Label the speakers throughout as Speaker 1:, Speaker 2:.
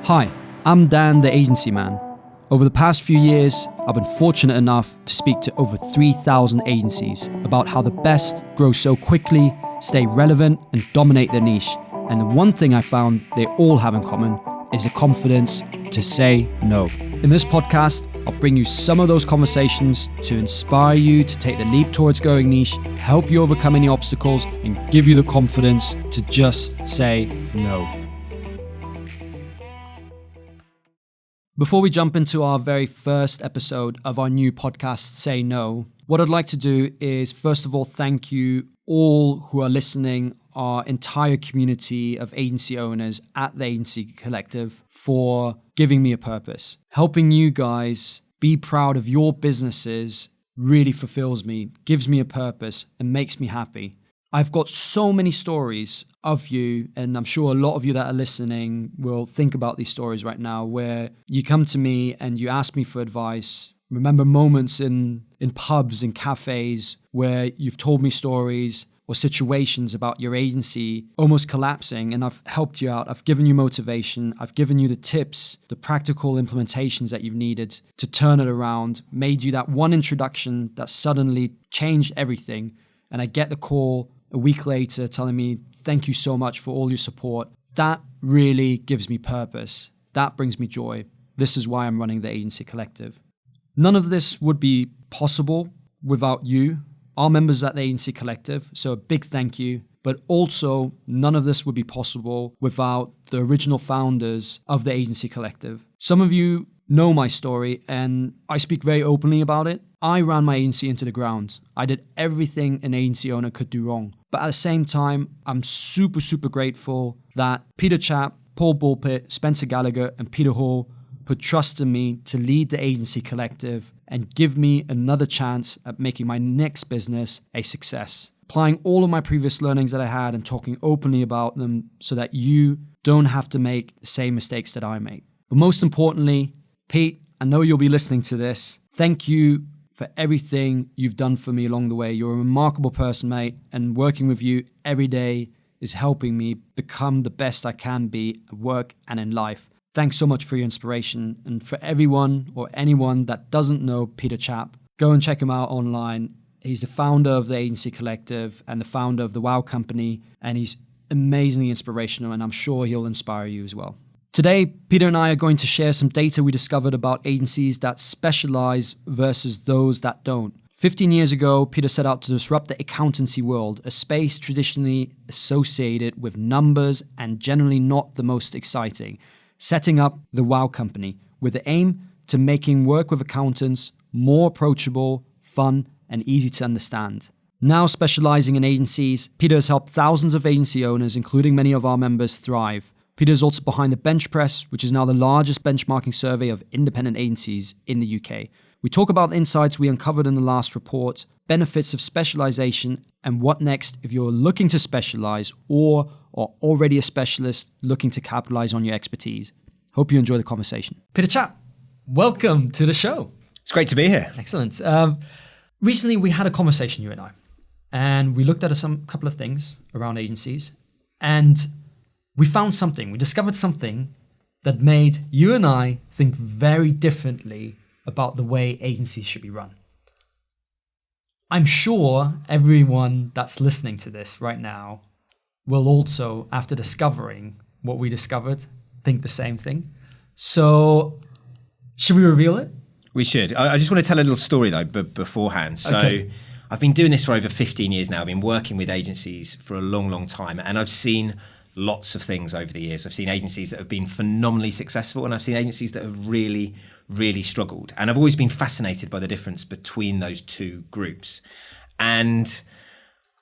Speaker 1: Hi, I'm Dan, the agency man. Over the past few years, I've been fortunate enough to speak to over 3,000 agencies about how the best grow so quickly, stay relevant, and dominate their niche. And the one thing I found they all have in common is the confidence to say no. In this podcast, I'll bring you some of those conversations to inspire you to take the leap towards going niche, help you overcome any obstacles, and give you the confidence to just say no. Before we jump into our very first episode of our new podcast, Say No, what I'd like to do is, first of all, thank you all who are listening, our entire community of agency owners at the Agency Collective, for giving me a purpose. Helping you guys be proud of your businesses really fulfills me, gives me a purpose, and makes me happy. I've got so many stories of you, and I'm sure a lot of you that are listening will think about these stories right now, where you come to me and you ask me for advice. Remember moments in pubs and cafes where you've told me stories or situations about your agency almost collapsing, and I've helped you out. I've given you motivation. I've given you the tips, the practical implementations that you've needed to turn it around, made you that one introduction that suddenly changed everything. And I get the call a week later telling me, thank you so much for all your support. That really gives me purpose. That brings me joy. This is why I'm running the Agency Collective. None of this would be possible without you, our members at the Agency Collective. So a big thank you. But also, none of this would be possible without the original founders of the Agency Collective. Some of you know my story, and I speak very openly about it. I ran my agency into the ground. I did everything an agency owner could do wrong. But at the same time, I'm super grateful that Peter Czapp, Paul Bulpitt, Spencer Gallagher, and Peter Hall put trust in me to lead the Agency Collective and give me another chance at making my next business a success. Applying all of my previous learnings that I had and talking openly about them so that you don't have to make the same mistakes that I made. But most importantly, Pete, I know you'll be listening to this. Thank you for everything you've done for me along the way. You're a remarkable person, mate, and working with you every day is helping me become the best I can be at work and in life. Thanks so much for your inspiration. And for everyone or anyone that doesn't know Peter Czapp, go and check him out online. He's the founder of the Agency Collective and the founder of the Wow Company, and he's amazingly inspirational, and I'm sure he'll inspire you as well. Today, Peter and I are going to share some data we discovered about agencies that specialize versus those that don't. 15 years ago, Peter set out to disrupt the accountancy world, a space traditionally associated with numbers and generally not the most exciting, setting up the Wow Company with the aim to making work with accountants more approachable, fun, and easy to understand. Now specializing in agencies, Peter has helped thousands of agency owners, including many of our members, thrive. Peter is also behind the Bench Press, which is now the largest benchmarking survey of independent agencies in the UK. We talk about the insights we uncovered in the last report, benefits of specialization, and what next if you're looking to specialize or are already a specialist looking to capitalize on your expertise. Hope you enjoy the conversation. Peter Czapp, welcome to the show.
Speaker 2: It's great to be here.
Speaker 1: Excellent. Recently, we had a conversation, you and I, and we looked at a couple of things around agencies, and we found something. We discovered something that made you and I think very differently about the way agencies should be run. I'm sure everyone that's listening to this right now will also, after discovering what we discovered, think the same thing. So, should we reveal it?
Speaker 2: We should. I just want to tell a little story though beforehand. So okay. I've been doing this for over 15 years now. I've been working with agencies for a long time, and I've seen lots of things over the years. I've seen agencies that have been phenomenally successful, and I've seen agencies that have really struggled. And I've always been fascinated by the difference between those two groups. And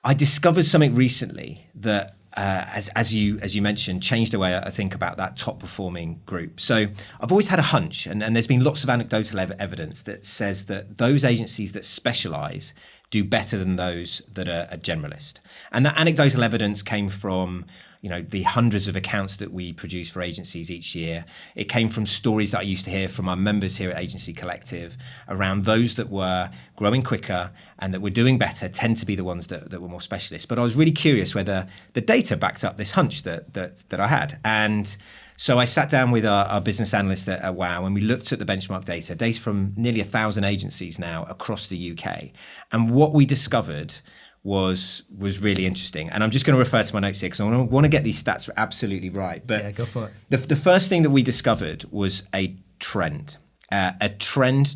Speaker 2: I discovered something recently that, as you mentioned, changed the way I think about that top performing group. So I've always had a hunch, and there's been lots of anecdotal evidence that says that those agencies that specialize do better than those that are a generalist. And that anecdotal evidence came from the hundreds of accounts that we produce for agencies each year. It came from stories that I used to hear from our members here at Agency Collective around those that were growing quicker and that were doing better tend to be the ones that were more specialist. But I was really curious whether the data backed up this hunch that I had. And so I sat down with our business analyst at WOW, and we looked at the benchmark data from nearly 1,000 agencies now across the UK. And what we discovered was really interesting. And I'm just going to refer to my notes here because I want to get these stats absolutely right. But
Speaker 1: yeah, go for it.
Speaker 2: The first thing that we discovered was a trend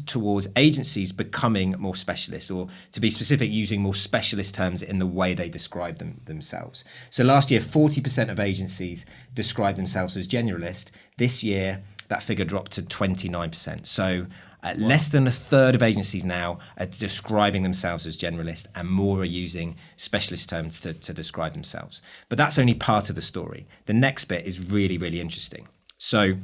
Speaker 2: towards agencies becoming more specialist, or to be specific, using more specialist terms in the way they describe themselves. So last year, 40% of agencies described themselves as generalist. This year, that figure dropped to 29%. So less than a third of agencies now are describing themselves as generalist, and more are using specialist terms to describe themselves. But that's only part of the story. The next bit is really, really interesting. So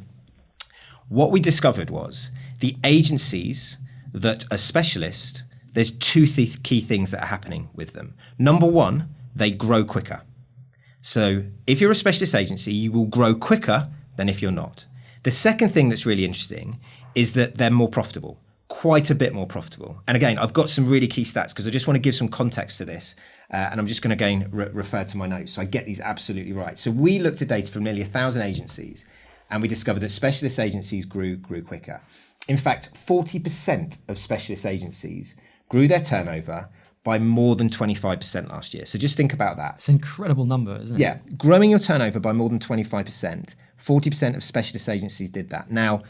Speaker 2: what we discovered was the agencies that are specialist, there's two key things that are happening with them. Number one, they grow quicker. So if you're a specialist agency, you will grow quicker than if you're not. The second thing that's really interesting is that they're more profitable, quite a bit more profitable. And again, I've got some really key stats because I just want to give some context to this. And I'm just going to again refer to my notes so I get these absolutely right. So we looked at data from nearly 1,000 agencies, and we discovered that specialist agencies grew quicker. In fact, 40% of specialist agencies grew their turnover by more than 25% last year. So just think about that.
Speaker 1: It's an incredible number, isn't it?
Speaker 2: Yeah, growing your turnover by more than 25%, 40% of specialist agencies did that. Now,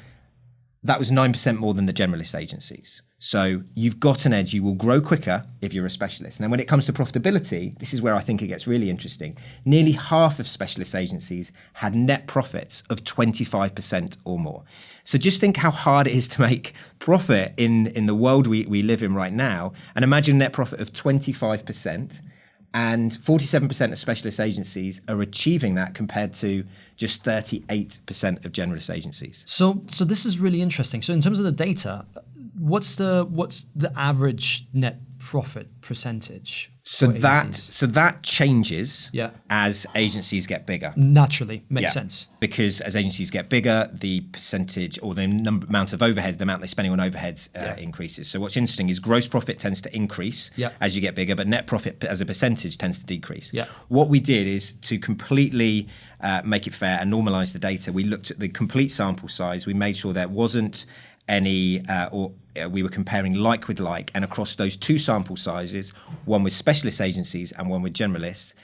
Speaker 2: that was 9% more than the generalist agencies. So you've got an edge. You will grow quicker if you're a specialist. Now, when it comes to profitability, this is where I think it gets really interesting. Nearly half of specialist agencies had net profits of 25% or more. So just think how hard it is to make profit in the world we live in right now. And imagine a net profit of 25%. And 47% of specialist agencies are achieving that compared to just 38% of generalist agencies.
Speaker 1: So this is really interesting. So in terms of the data, what's the average net profit percentage?
Speaker 2: So that changes as agencies get bigger.
Speaker 1: Naturally, makes sense.
Speaker 2: Because as agencies get bigger, the percentage or the amount of overhead, the amount they're spending on overheads increases. So what's interesting is gross profit tends to increase as you get bigger, but net profit as a percentage tends to decrease. What we did is to completely make it fair and normalize the data. We looked at the complete sample size. We made sure there wasn't any we were comparing like with like, and across those two sample sizes, one with specialist agencies and one with generalists,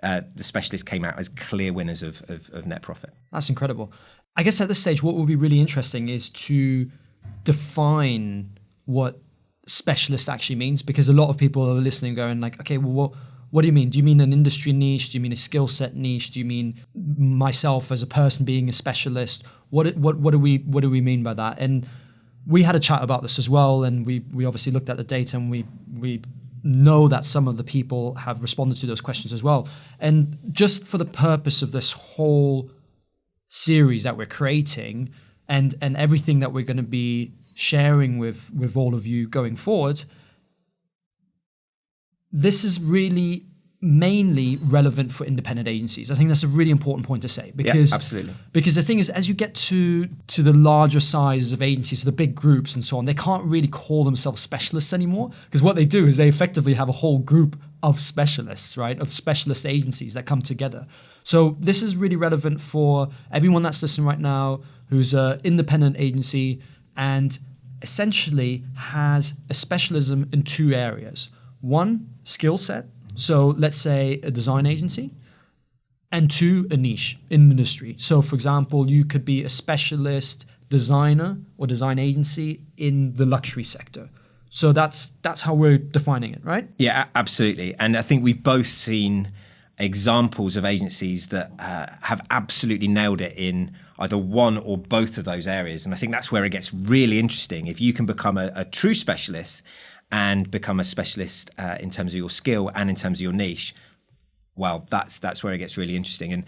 Speaker 2: the specialists came out as clear winners of net profit.
Speaker 1: That's incredible. I guess at this stage, what will be really interesting is to define what specialist actually means, because a lot of people are listening going like, okay, well, what do you mean? Do you mean an industry niche? Do you mean a skill set niche? Do you mean myself as a person being a specialist? What do we mean by that? And we had a chat about this as well, and we obviously looked at the data, and we know that some of the people have responded to those questions as well. And just for the purpose of this whole series that we're creating and everything that we're going to be sharing with all of you going forward, this is really mainly relevant for independent agencies. I think that's a really important point to say, because
Speaker 2: absolutely.
Speaker 1: Because the thing is, as you get to the larger sizes of agencies, the big groups and so on, they can't really call themselves specialists anymore, because what they do is they effectively have a whole group of specialists, right? Of specialist agencies that come together. So this is really relevant for everyone that's listening right now who's an independent agency and essentially has a specialism in two areas. One, skill set. So let's say a design agency, and two, a niche in the industry. So for example, you could be a specialist designer or design agency in the luxury sector. So that's how we're defining it, right?
Speaker 2: Yeah, absolutely. And I think we've both seen examples of agencies that have absolutely nailed it in either one or both of those areas. And I think that's where it gets really interesting. If you can become a true specialist and become a specialist in terms of your skill and in terms of your niche, well, that's where it gets really interesting. And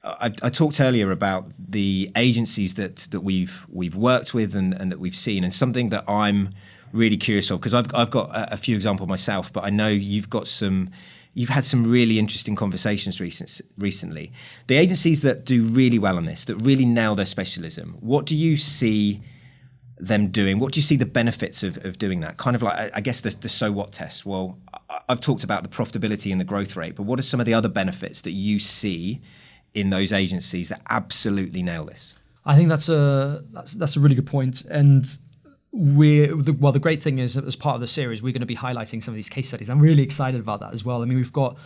Speaker 2: I talked earlier about the agencies that we've worked with and that we've seen, and something that I'm really curious of, because I've got a few examples myself, but I know you've got some you've had some really interesting conversations recently. The agencies that do really well on this, that really nail their specialism, what do you see them doing? What do you see the benefits of doing that? Kind of like, I guess, the so what test. Well, I've talked about the profitability and the growth rate, but what are some of the other benefits that you see in those agencies that absolutely nail this?
Speaker 1: I think that's a really good point. And the great thing is, as part of the series, we're going to be highlighting some of these case studies. I'm really excited about that as well. I mean, we've got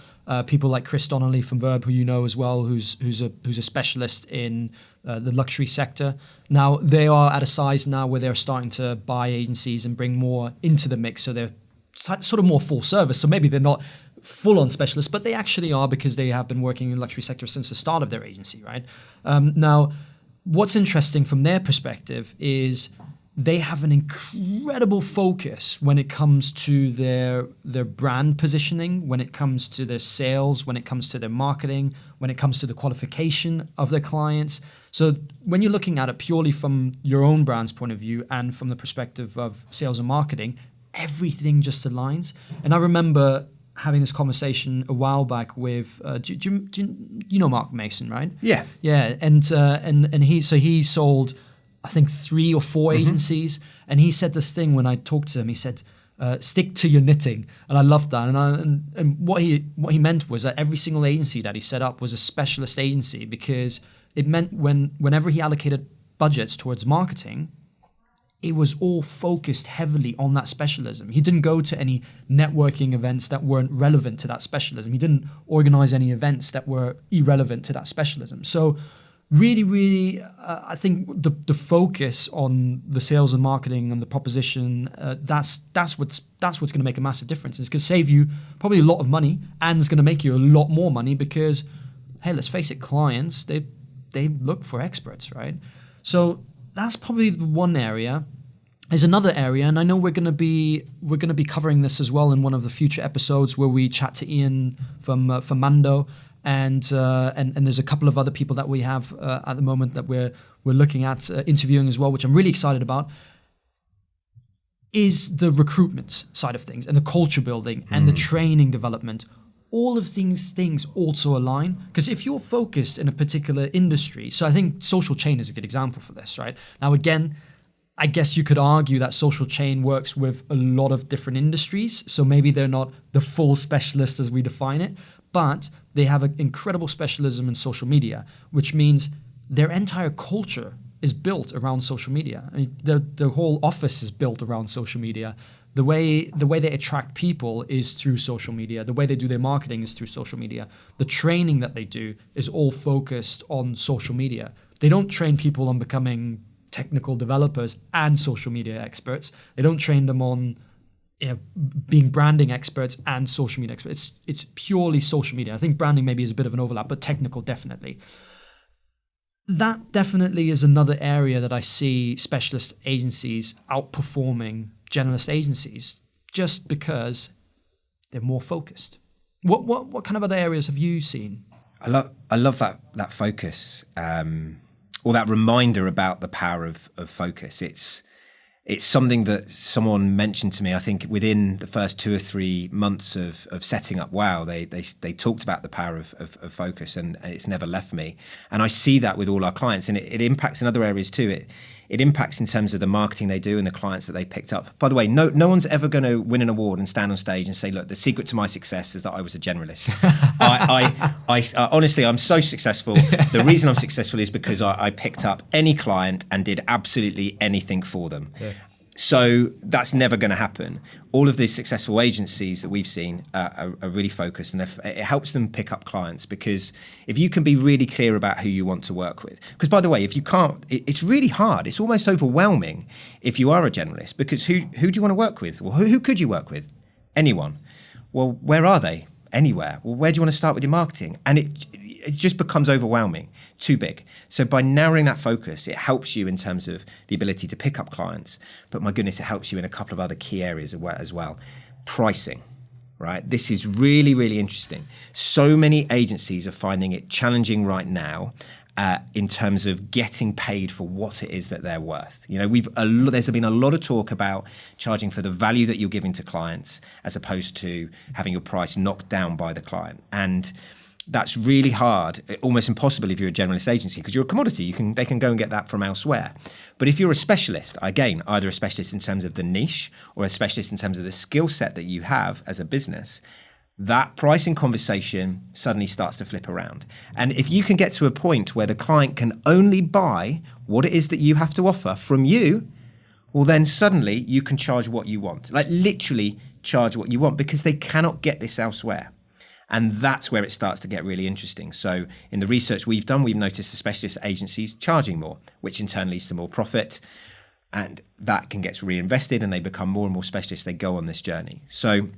Speaker 1: people like Chris Donnelly from Verb, who you know as well, who's a specialist in the luxury sector. Now they are at a size now where they're starting to buy agencies and bring more into the mix, so they're sort of more full service. So maybe they're not full-on specialists, but they actually are, because they have been working in the luxury sector since the start of their agency, right? Now, what's interesting from their perspective is they have an incredible focus when it comes to their brand positioning, when it comes to their sales, when it comes to their marketing, when it comes to the qualification of their clients. So when you're looking at it purely from your own brand's point of view and from the perspective of sales and marketing, everything just aligns. And I remember having this conversation a while back with, do you know Mark Mason, right?
Speaker 2: Yeah.
Speaker 1: Yeah, and he sold, I think, 3 or 4 agencies, and he said this thing when I talked to him. He said, "Stick to your knitting," and I loved that. And what he meant was that every single agency that he set up was a specialist agency, because it meant whenever he allocated budgets towards marketing, it was all focused heavily on that specialism. He didn't go to any networking events that weren't relevant to that specialism. He didn't organize any events that were irrelevant to that specialism. So really, I think the focus on the sales and marketing and the proposition, that's what's going to make a massive difference. It's going to save you probably a lot of money, and it's going to make you a lot more money because, hey, let's face it, clients, they look for experts, right? So that's probably the one area. There's another area, and I know we're going to be covering this as well in one of the future episodes where we chat to Ian from Mando, and there's a couple of other people that we have at the moment that we're looking at interviewing as well, which I'm really excited about. Is the recruitment side of things and the culture building and the training development. All of these things also align, because if you're focused in a particular industry, so I think Social Chain is a good example for this, right? Now, again, I guess you could argue that Social Chain works with a lot of different industries, so maybe they're not the full specialist as we define it, but they have an incredible specialism in social media, which means their entire culture is built around social media. I mean, the whole office is built around social media. The way they attract people is through social media. The way they do their marketing is through social media. The training that they do is all focused on social media. They don't train people on becoming technical developers and social media experts. They don't train them on being branding experts and social media experts. It's purely social media. I think branding maybe is a bit of an overlap, but technical definitely. That definitely is another area that I see specialist agencies outperforming generalist agencies, just because they're more focused. What kind of other areas have you seen?
Speaker 2: I love that focus, or that reminder about the power of focus. It's something that someone mentioned to me, I think within the first 2 or 3 months of setting up WOW, they talked about the power of focus, and it's never left me. And I see that with all our clients, and it impacts in other areas too. It impacts in terms of the marketing they do and the clients that they picked up. By the way, no one's ever going to win an award and stand on stage and say, look, the secret to my success is that I was a generalist. I honestly, I'm so successful. The reason I'm successful is because I picked up any client and did absolutely anything for them. Yeah. So that's never going to happen. All of these successful agencies that we've seen are really focused, and it helps them pick up clients, because if you can be really clear about who you want to work with, because by the way, if you can't, it's really hard. It's almost overwhelming if you are a generalist, because who do you want to work with? Well, who could you work with? Anyone. Well, where are they? Anywhere. Well, where do you want to start with your marketing? And it just becomes overwhelming, too big. So by narrowing that focus, it helps you in terms of the ability to pick up clients. But my goodness, it helps you in a couple of other key areas as well. Pricing, right? This is really, really interesting. So many agencies are finding it challenging right now, in terms of getting paid for what it is that they're worth. You know, there's been a lot of talk about charging for the value that you're giving to clients as opposed to having your price knocked down by the client. And that's really hard, almost impossible if you're a generalist agency, because you're a commodity. They can go and get that from elsewhere. But if you're a specialist, again, either a specialist in terms of the niche or a specialist in terms of the skill set that you have as a business, that pricing conversation suddenly starts to flip around. And if you can get to a point where the client can only buy what it is that you have to offer from you, well, then suddenly you can charge what you want, like literally charge what you want, because they cannot get this elsewhere. And that's where it starts to get really interesting. So in the research we've done, we've noticed the specialist agencies charging more, which in turn leads to more profit. And that gets reinvested and they become more and more specialists. They go on this journey. So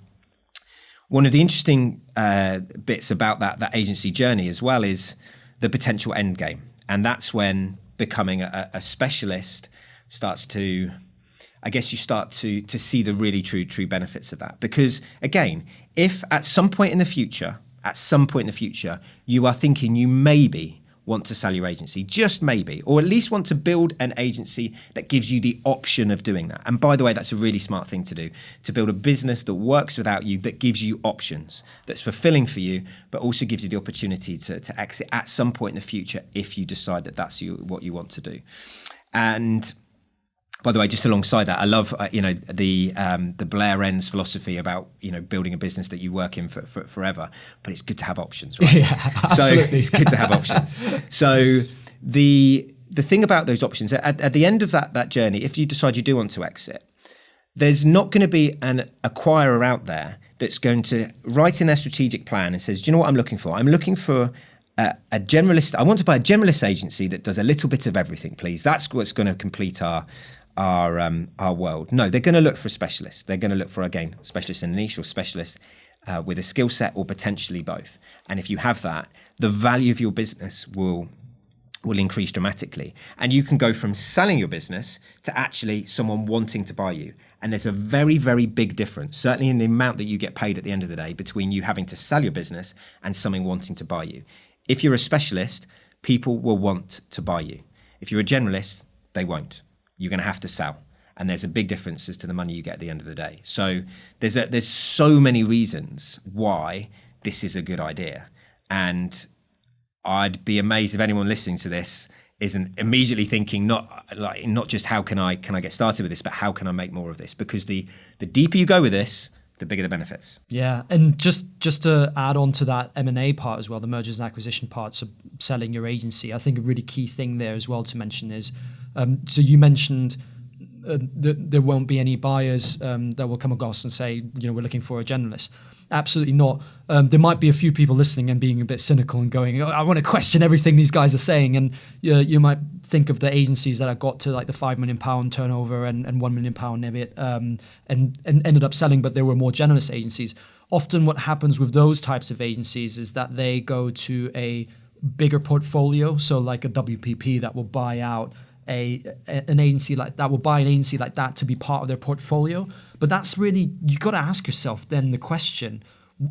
Speaker 2: one of the interesting bits about that agency journey as well is the potential end game. And that's when becoming a specialist starts to, I guess you start to see the really true benefits of that. Because again, if at some point in the future, you are thinking you maybe want to sell your agency, just maybe, or at least want to build an agency that gives you the option of doing that. And by the way, that's a really smart thing to do, to build a business that works without you, that gives you options, that's fulfilling for you, but also gives you the opportunity to exit at some point in the future if you decide that that's what you want to do. And by the way, just alongside that, I love the Blair Enns philosophy about building a business that you work in for forever. But it's good to have options, right?
Speaker 1: Yeah, absolutely.
Speaker 2: So it's good to have options. So the thing about those options at the end of that journey, if you decide you do want to exit, there's not going to be an acquirer out there that's going to write in their strategic plan and says, do you know what I'm looking for? I'm looking for a generalist. I want to buy a generalist agency that does a little bit of everything, please. That's what's going to complete our world. No, they're going to look for a specialist. They're going to look for, again, specialist in a niche or specialist with a skill set or potentially both. And if you have that, the value of your business will increase dramatically. And you can go from selling your business to actually someone wanting to buy you. And there's a very, very big difference, certainly in the amount that you get paid at the end of the day, between you having to sell your business and someone wanting to buy you. If you're a specialist, people will want to buy you. If you're a generalist, they won't. You're going to have to sell. And there's a big difference as to the money you get at the end of the day. So there's so many reasons why this is a good idea. And I'd be amazed if anyone listening to this isn't immediately thinking not just how can I get started with this, but how can I make more of this? Because the deeper you go with this, the bigger the benefits.
Speaker 1: Yeah, and just to add on to that M&A part as well, the mergers and acquisition parts of selling your agency, I think a really key thing there as well to mention is, so you mentioned there won't be any buyers that will come across and say, we're looking for a generalist. Absolutely not. There might be a few people listening and being a bit cynical and going, I want to question everything these guys are saying. And you might think of the agencies that have got to like the £5 million turnover and £1 million EBIT and ended up selling, but there were more generalist agencies. Often what happens with those types of agencies is that they go to a bigger portfolio. So like a WPP that will buy out an agency like that, will buy an agency like that to be part of their portfolio. But that's really, you got to ask yourself then the question,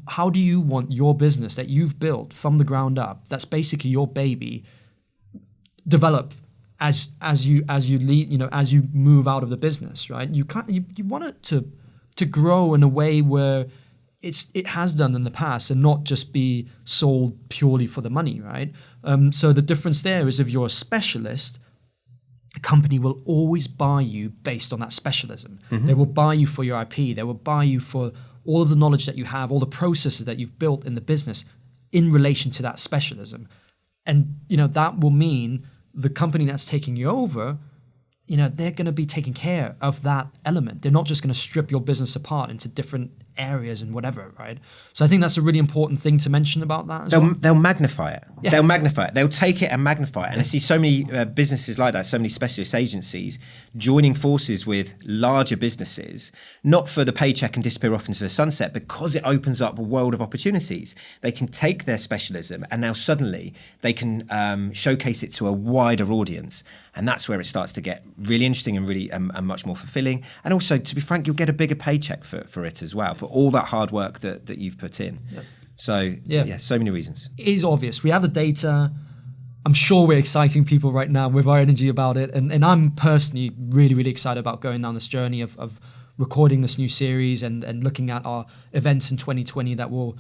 Speaker 1: how do you want your business that you've built from the ground up, that's basically your baby, develop as you lead, as you move out of the business, right? You want it to grow in a way where it has done in the past and not just be sold purely for the money, right? So the difference there is if you're a specialist, a company will always buy you based on that specialism. Mm-hmm. They will buy you for your IP. They will buy you for all of the knowledge that you have, all the processes that you've built in the business in relation to that specialism. And, that will mean the company that's taking you over, they're going to be taking care of that element. They're not just going to strip your business apart into different areas and whatever, right? So I think that's a really important thing to mention about that as well.
Speaker 2: They'll magnify it.
Speaker 1: Yeah.
Speaker 2: They'll magnify it. They'll take it and magnify it. And I see so many businesses like that, so many specialist agencies joining forces with larger businesses, not for the paycheck and disappear off into the sunset, because it opens up a world of opportunities. They can take their specialism and now suddenly they can showcase it to a wider audience. And that's where it starts to get really interesting and really and much more fulfilling. And also, to be frank, you'll get a bigger paycheck for it as well, for all that hard work that you've put in. Yep. So, so many reasons.
Speaker 1: It is obvious. We have the data. I'm sure we're exciting people right now with our energy about it. And I'm personally really, really excited about going down this journey of recording this new series and looking at our events in 2020 that will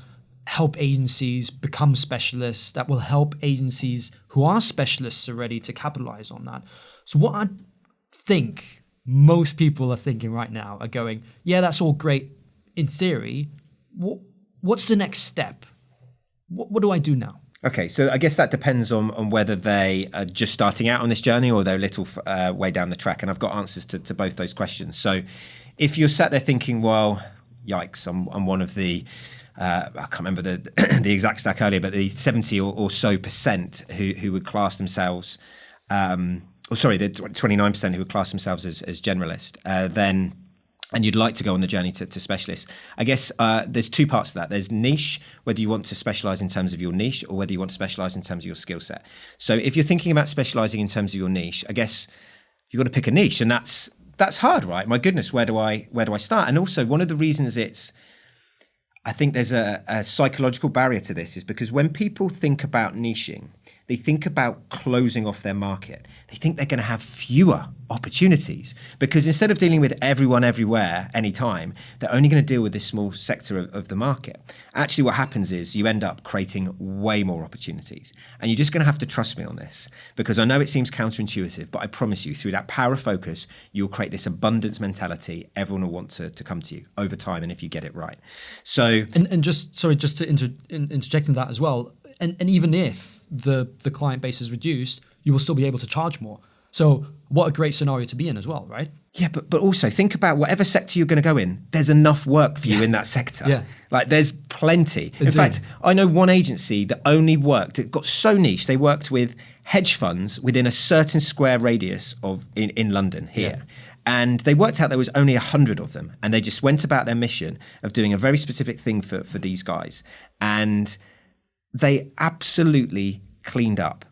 Speaker 1: help agencies become specialists, that will help agencies who are specialists already to capitalize on that. So what I think most people are thinking right now are going, yeah, that's all great in theory. What's the next step? What do I do now?
Speaker 2: Okay, so I guess that depends on whether they are just starting out on this journey or they're a little way down the track. And I've got answers to both those questions. So if you're sat there thinking, well, yikes, I'm one of the, I can't remember the exact stack earlier, but the 70 or so percent who would class themselves, the 29% who would class themselves as generalist, and you'd like to go on the journey to specialist. I guess there's two parts to that. There's niche, whether you want to specialize in terms of your niche or whether you want to specialize in terms of your skill set. So if you're thinking about specializing in terms of your niche, I guess you've got to pick a niche, and that's hard, right? My goodness, where do I start? And also one of the reasons I think there's a psychological barrier to this is because when people think about niching, they think about closing off their market. They think they're going to have fewer opportunities because instead of dealing with everyone everywhere anytime, they're only going to deal with this small sector of the market. Actually, what happens is you end up creating way more opportunities. And you're just going to have to trust me on this because I know it seems counterintuitive, but I promise you through that power of focus, you'll create this abundance mentality. Everyone will want to come to you over time and if you get it right. So,
Speaker 1: and just to interject in that as well, and even if the client base is reduced, you will still be able to charge more. So what a great scenario to be in as well, right?
Speaker 2: Yeah, but also think about whatever sector you're going to go in, there's enough work for you in that sector.
Speaker 1: Yeah.
Speaker 2: Like there's plenty.
Speaker 1: Indeed.
Speaker 2: In fact, I know one agency that only worked, it got so niche, they worked with hedge funds within a certain square radius in London here. Yeah. And they worked out there was only 100 of them. And they just went about their mission of doing a very specific thing for these guys. And they absolutely cleaned up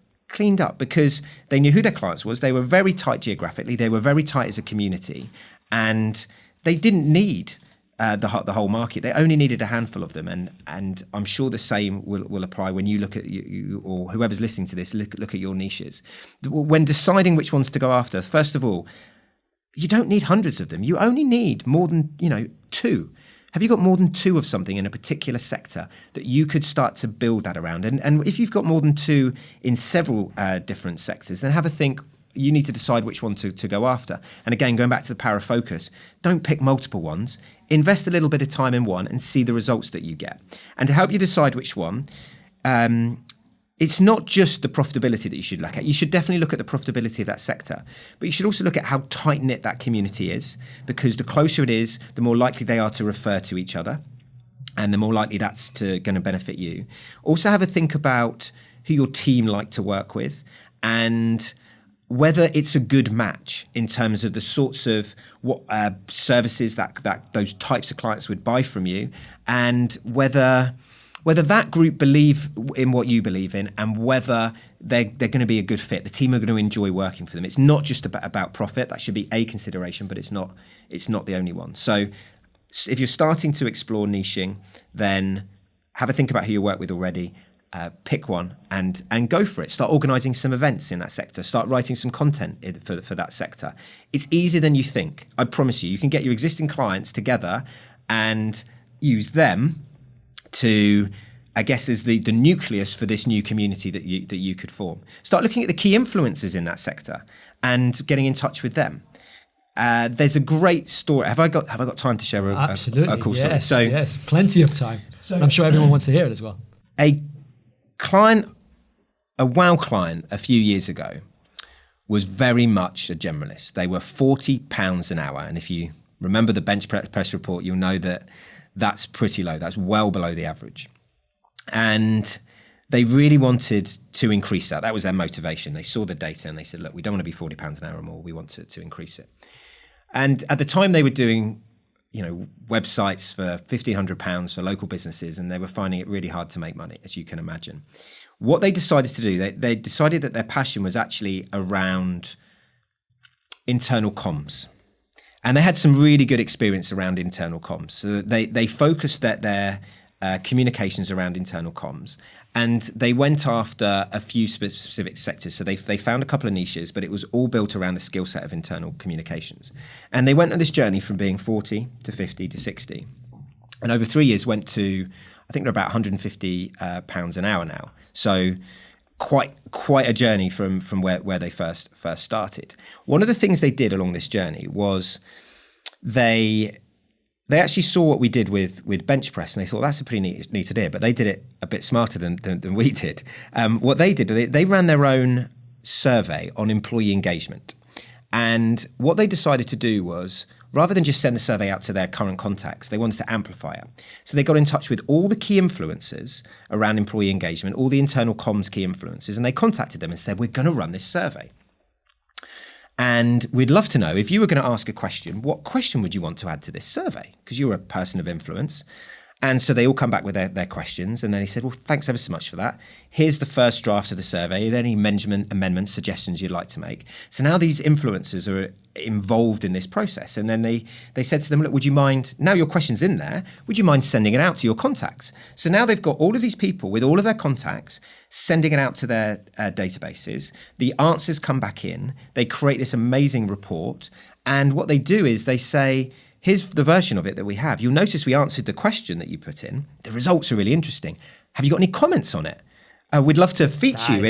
Speaker 2: because they knew who their clients was. They were very tight geographically. They were very tight as a community, and they didn't need the whole market. They only needed a handful of them, and I'm sure the same will apply when you look at you or whoever's listening to this. Look at your niches. When deciding which ones to go after, first of all, you don't need hundreds of them. You only need more than 2. Have you got more than 2 of something in a particular sector that you could start to build that around? And if you've got more than 2 in several different sectors, then have a think. You need to decide which one to go after. And again, going back to the power of focus, don't pick multiple ones. Invest a little bit of time in one and see the results that you get. And to help you decide which one, it's not just the profitability that you should look at. You should definitely look at the profitability of that sector, but you should also look at how tight-knit that community is, because the closer it is, the more likely they are to refer to each other, and the more likely that's going to benefit you. Also have a think about who your team like to work with and whether it's a good match in terms of the sorts of what services that those types of clients would buy from you, and whether that group believe in what you believe in and whether they're going to be a good fit. The team are going to enjoy working for them. It's not just about profit. That should be a consideration, but it's not the only one. So if you're starting to explore niching, then have a think about who you work with already. Pick one and go for it. Start organising some events in that sector. Start writing some content for that sector. It's easier than you think. I promise you. You can get your existing clients together and use them to, I guess, as the nucleus for this new community that you could form. Start looking at the key influencers in that sector and getting in touch with them. There's a great story. Have I got time to share a cool story?
Speaker 1: So, yes, plenty of time. So, I'm sure everyone wants to hear it as well.
Speaker 2: A WOW client a few years ago was very much a generalist. They were £40 an hour, and if you remember the bench press report, you'll know that that's pretty low. That's well below the average. And they really wanted to increase that. That was their motivation. They saw the data and they said, look, we don't want to be £40 an hour or more. We want to increase it. And at the time they were doing, websites for £1,500 for local businesses, and they were finding it really hard to make money, as you can imagine. What they decided to do, they decided that their passion was actually around internal comms. And they had some really good experience around internal comms. So they focused their communications around internal comms. And they went after a few specific sectors. So they found a couple of niches, but it was all built around the skill set of internal communications. And they went on this journey from being 40 to 50 to 60. And over 3 years went to, I think they're about £150 an hour now. So quite a journey from where they first started. One of the things they did along this journey was they actually saw what we did with bench press, and they thought that's a pretty neat idea, but they did it a bit smarter than we did. What they did, they ran their own survey on employee engagement. And what they decided to do was, rather than just send the survey out to their current contacts, they wanted to amplify it. So they got in touch with all the key influencers around employee engagement, all the internal comms key influencers, and they contacted them and said, we're going to run this survey. And we'd love to know, if you were going to ask a question, what question would you want to add to this survey? Because you're a person of influence. And so they all come back with their questions. And then he said, well, thanks ever so much for that. Here's the first draft of the survey. Are there any amendments, suggestions you'd like to make? So now these influencers are involved in this process. And then they said to them, look, would you mind, now your question's in there, would you mind sending it out to your contacts? So now they've got all of these people with all of their contacts, sending it out to their databases. The answers come back in. They create this amazing report. And what they do is they say, here's the version of it that we have. You'll notice we answered the question that you put in. The results are really interesting. Have you got any comments on it? We'd love to feature you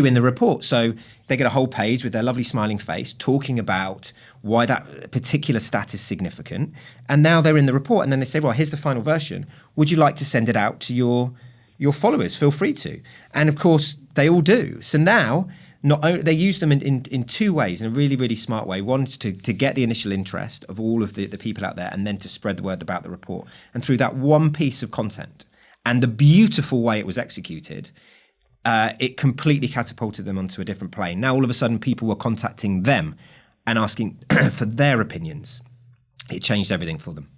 Speaker 2: in the report. So they get a whole page with their lovely smiling face talking about why that particular stat is significant. And now they're in the report. And then they say, well, here's the final version. Would you like to send it out to your followers? Feel free to. And of course, they all do. So now, not only, they use them in two ways, in a really, really smart way. One is to get the initial interest of all of the people out there, and then to spread the word about the report. And through that one piece of content and the beautiful way it was executed, it completely catapulted them onto a different plane. Now, all of a sudden, people were contacting them and asking for their opinions. It changed everything for them.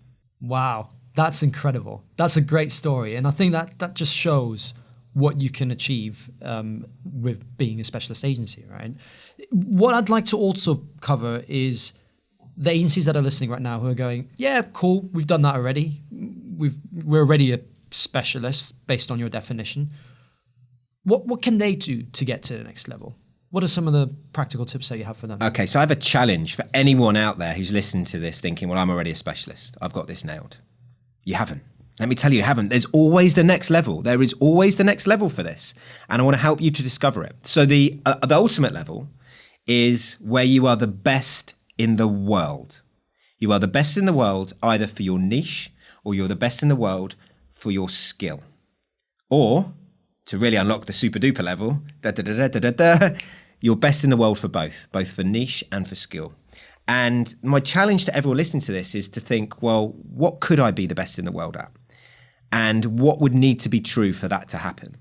Speaker 1: Wow, that's incredible. That's a great story. And I think that just shows what you can achieve with being a specialist agency, right? What I'd like to also cover is the agencies that are listening right now who are going, yeah, cool, we've done that already. We're already a specialist based on your definition. What can they do to get to the next level? What are some of the practical tips that you have for them?
Speaker 2: Okay, so I have a challenge for anyone out there who's listening to this thinking, well, I'm already a specialist. I've got this nailed. You haven't. Let me tell you haven't. There's always the next level. There is always the next level for this. And I want to help you to discover it. So the ultimate level is where you are the best in the world. You are the best in the world either for your niche, or you're the best in the world for your skill. Or, to really unlock the super duper level, you're best in the world for both for niche and for skill. And my challenge to everyone listening to this is to think, well, what could I be the best in the world at? And what would need to be true for that to happen?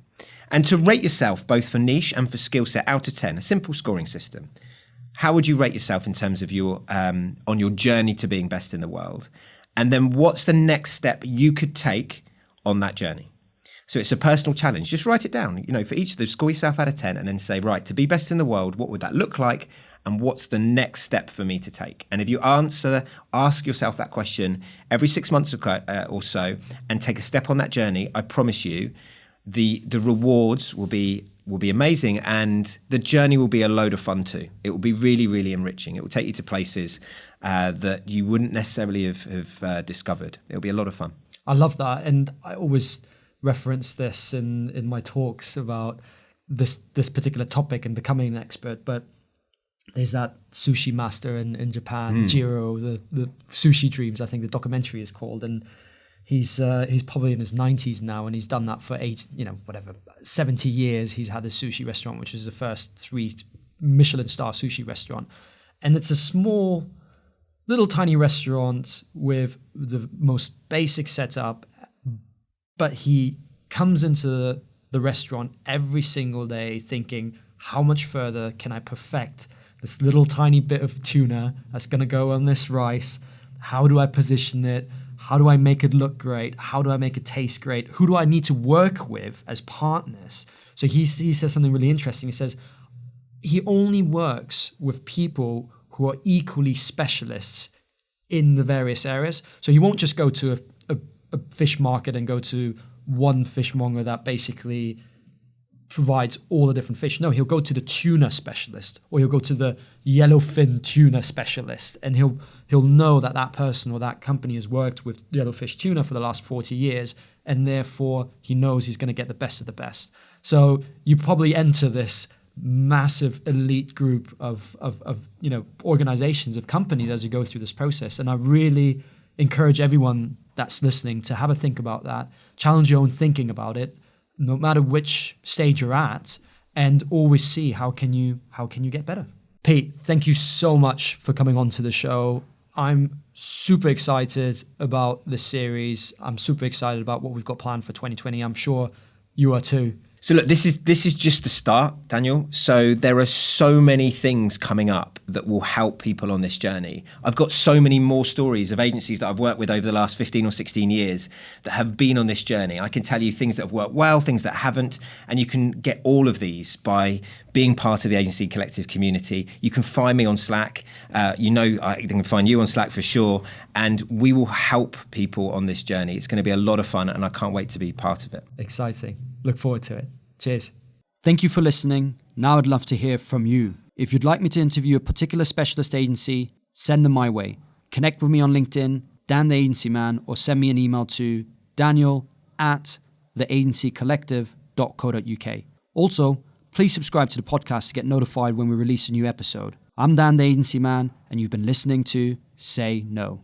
Speaker 2: And to rate yourself both for niche and for skill set out of 10, a simple scoring system. How would you rate yourself in terms of your on your journey to being best in the world? And then what's the next step you could take on that journey? So it's a personal challenge. Just write it down. For each of those, score yourself out of 10 and then say, right, to be best in the world, what would that look like? And what's the next step for me to take? And if you ask yourself that question every 6 months or so and take a step on that journey, I promise you the rewards will be amazing, and the journey will be a load of fun too. It will be really, really enriching. It will take you to places that you wouldn't necessarily have discovered. It'll be a lot of fun.
Speaker 1: I love that. And I always reference this in my talks about this particular topic and becoming an expert. But there's that Sushi Master in Japan, Jiro, the Sushi Dreams, I think the documentary is called. And he's probably in his 90s now, and he's done that for 70 years. He's had a sushi restaurant, which is the first 3 Michelin star sushi restaurant. And it's a small, little tiny restaurant with the most basic setup, but he comes into the restaurant every single day thinking, how much further can I perfect this little tiny bit of tuna that's going to go on this rice? How do I position it? How do I make it look great? How do I make it taste great? Who do I need to work with as partners? So he says something really interesting. He says he only works with people who are equally specialists in the various areas. So he won't just go to a fish market and go to one fishmonger that basically provides all the different fish. No, he'll go to the tuna specialist, or he'll go to the yellowfin tuna specialist, and he'll know that that person or that company has worked with yellowfish tuna for the last 40 years, and therefore he knows he's going to get the best of the best. So you probably enter this massive elite group of organizations, of companies as you go through this process. And I really encourage everyone that's listening to have a think about that, challenge your own thinking about it, no matter which stage you're at, and always see how can you get better. Pete, thank you so much for coming on to the show. I'm super excited about this series. I'm super excited about what we've got planned for 2020. I'm sure you are too.
Speaker 2: So look, this is just the start, Daniel. So there are so many things coming up that will help people on this journey. I've got so many more stories of agencies that I've worked with over the last 15 or 16 years that have been on this journey. I can tell you things that have worked well, things that haven't, and you can get all of these by being part of the Agency Collective community. You can find me on Slack. I can find you on Slack for sure, and we will help people on this journey. It's going to be a lot of fun, and I can't wait to be part of it.
Speaker 1: Exciting. Look forward to it. Cheers. Thank you for listening. Now I'd love to hear from you. If you'd like me to interview a particular specialist agency, send them my way. Connect with me on LinkedIn, Dan the Agency Man, or send me an email to daniel@theagencycollective.co.uk. Also, please subscribe to the podcast to get notified when we release a new episode. I'm Dan the Agency Man, and you've been listening to Say No.